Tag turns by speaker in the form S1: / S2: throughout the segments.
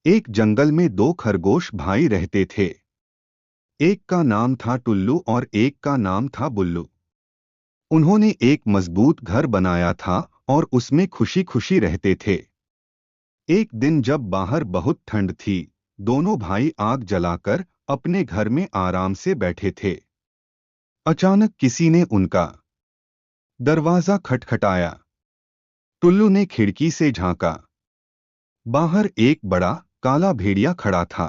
S1: एक जंगल में दो खरगोश भाई रहते थे। एक का नाम था टुल्लू और एक का नाम था बुल्लू। उन्होंने एक मजबूत घर बनाया था और उसमें खुशी खुशी रहते थे। एक दिन जब बाहर बहुत ठंड थी, दोनों भाई आग जलाकर अपने घर में आराम से बैठे थे। अचानक किसी ने उनका दरवाजा खटखटाया। टुल्लू ने खिड़की से झांका। बाहर एक बड़ा काला भेड़िया खड़ा था।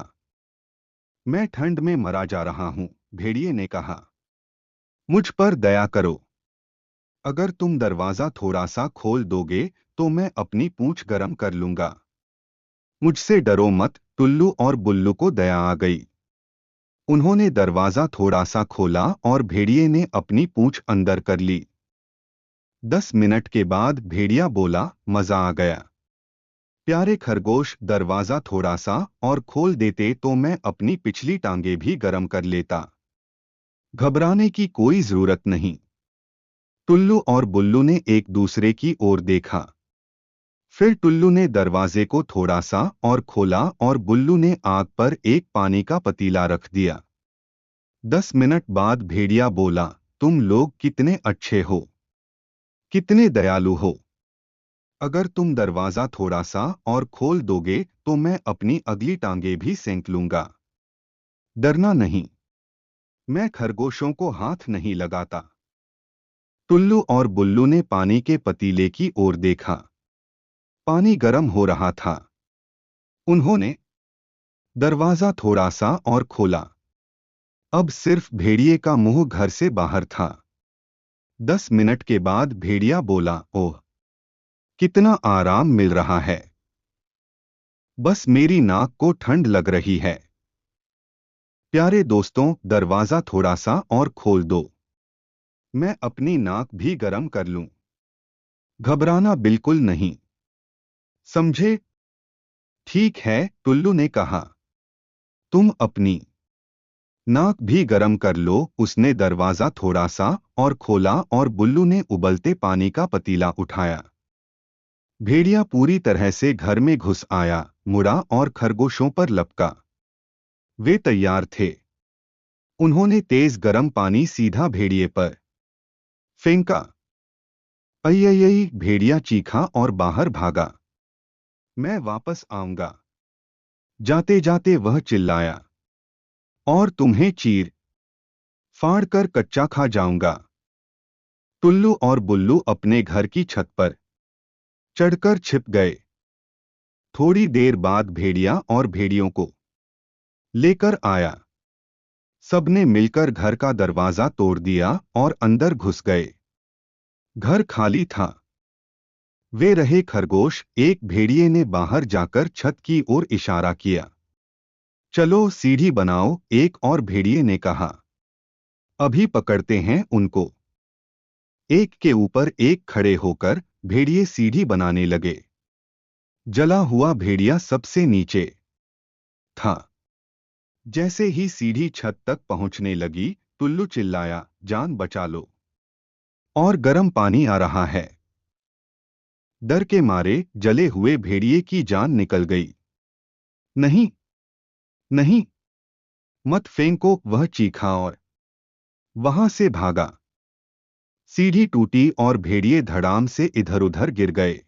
S1: मैं ठंड में मरा जा रहा हूं, भेड़िए ने कहा। मुझ पर दया करो। अगर तुम दरवाजा थोड़ा सा खोल दोगे तो मैं अपनी पूंछ गर्म कर लूंगा। मुझसे डरो मत, टुल्लू और बुल्लू को दया आ गई। उन्होंने दरवाजा थोड़ा सा खोला और भेड़िए ने अपनी पूंछ अंदर कर ली। 10 मिनट के बाद भेड़िया बोला, मजा आ गया। प्यारे खरगोश, दरवाजा थोड़ा सा और खोल देते तो मैं अपनी पिछली टांगे भी गर्म कर लेता। घबराने की कोई जरूरत नहीं। टुल्लू और बुल्लू ने एक दूसरे की ओर देखा। फिर टुल्लू ने दरवाजे को थोड़ा सा और खोला और बुल्लू ने आग पर एक पानी का पतीला रख दिया। 10 मिनट बाद भेड़िया बोला, तुम लोग कितने अच्छे हो, कितने दयालु हो। अगर तुम दरवाजा थोड़ा सा और खोल दोगे तो मैं अपनी अगली टांगे भी सेंक लूंगा। डरना नहीं, मैं खरगोशों को हाथ नहीं लगाता। टुल्लू और बुल्लू ने पानी के पतीले की ओर देखा। पानी गर्म हो रहा था। उन्होंने दरवाजा थोड़ा सा और खोला। अब सिर्फ भेड़िए का मुंह घर से बाहर था। 10 मिनट के बाद भेड़िया बोला, ओह, कितना आराम मिल रहा है। बस मेरी नाक को ठंड लग रही है। प्यारे दोस्तों, दरवाजा थोड़ा सा और खोल दो, मैं अपनी नाक भी गर्म कर लूं। घबराना बिल्कुल नहीं, समझे? ठीक है, टुल्लू ने कहा। तुम अपनी नाक भी गर्म कर लो। उसने दरवाजा थोड़ा सा और खोला और बुल्लू ने उबलते पानी का पतीला उठाया। भेड़िया पूरी तरह से घर में घुस आया, मुड़ा और खरगोशों पर लपका। वे तैयार थे। उन्होंने तेज गर्म पानी सीधा भेड़िए पर फेंका। अय्यय्य, भेड़िया चीखा और बाहर भागा। मैं वापस आऊंगा। जाते जाते वह चिल्लाया, और तुम्हें चीर फाड़ कर कच्चा खा जाऊंगा। टुल्लू और बुल्लू अपने घर की छत पर चढ़कर छिप गए। थोड़ी देर बाद भेड़िया और भेड़ियों को लेकर आया। सबने मिलकर घर का दरवाजा तोड़ दिया और अंदर घुस गए। घर खाली था। वे रहे खरगोश। एक भेड़िए ने बाहर जाकर छत की ओर इशारा किया। चलो सीढ़ी बनाओ, एक और भेड़िए ने कहा। अभी पकड़ते हैं उनको। एक के ऊपर एक खड़े होकर भेड़िए सीढ़ी बनाने लगे। जला हुआ भेड़िया सबसे नीचे था। जैसे ही सीढ़ी छत तक पहुंचने लगी, टुल्लू चिल्लाया, जान बचा लो, और गर्म पानी आ रहा है। डर के मारे जले हुए भेड़िए की जान निकल गई। नहीं, नहीं, मत फेंको, वह चीखा और वहां से भागा। सीढ़ी टूटी और भेड़िए धड़ाम से इधर-उधर गिर गए।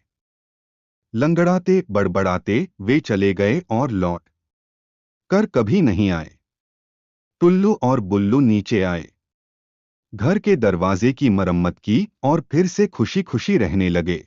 S1: लंगड़ाते बड़बड़ाते वे चले गए और लौट कर कभी नहीं आए। टुल्लू और बुल्लू नीचे आए, घर के दरवाजे की मरम्मत की और फिर से खुशी खुशी रहने लगे।